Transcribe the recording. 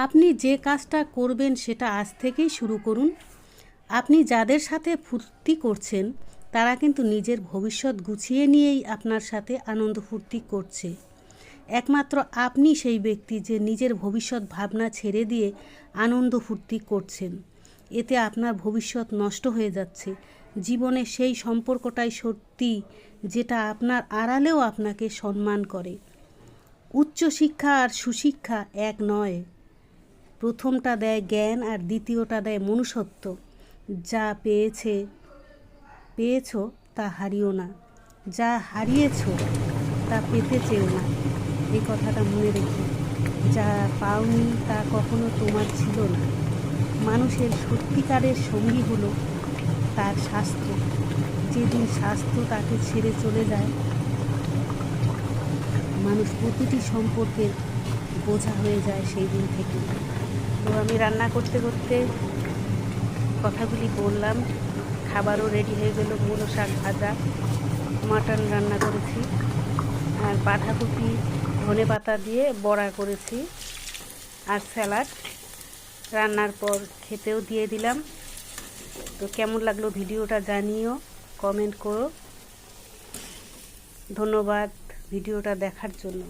আপনি যে কাজটা করবেন সেটা আজ থেকেই শুরু করুন। আপনি যাদের সাথে ফুর্তি করছেন তারা কিন্তু নিজের ভবিষ্যৎ গুছিয়ে নিয়েই আপনার সাথে আনন্দ ফুর্তি করছে। একমাত্র আপনি সেই ব্যক্তি যে নিজের ভবিষ্যৎ ভাবনা ছেড়ে দিয়ে আনন্দ ফুর্তি করছেন। এতে আপনার ভবিষ্যৎ নষ্ট হয়ে যাচ্ছে। জীবনে সেই সম্পর্কটাই সত্যি যেটা আপনার আড়ালেও আপনাকে সম্মান করে। উচ্চশিক্ষা আর সুশিক্ষা এক নয়। প্রথমটা দেয় জ্ঞান আর দ্বিতীয়টা দেয় মনুষ্যত্ব। যা পেয়েছো তা হারিও না, যা হারিয়েছো তা পেতে চেও না। এই কথাটা মনে রেখো। যা পাওনি তা কখনো তোমার ছিল না। মানুষের সত্যিকারের সঙ্গী হলো তার স্বাস্থ্য। যেদিন স্বাস্থ্য তাকে ছেড়ে চলে যায়, মানুষ প্রতিটি সম্পর্কের বোঝা হয়ে যায় সেই দিন থেকে। তো আমি রান্না করতে করতে কথাগুলি বললাম। খাবারও রেডি হয়ে গেল। মূলো শাক ভাজা, মাটন রান্না করেছি, আর বাঁধাকপি ধনেপাতা দিয়ে বড়া করেছি, আর স্যালাড। রান্নার পর খেতেও দিয়ে দিলাম। তো কেমন লাগলো ভিডিওটা জানিও, কমেন্ট করো। ধন্যবাদ ভিডিওটা দেখার জন্য।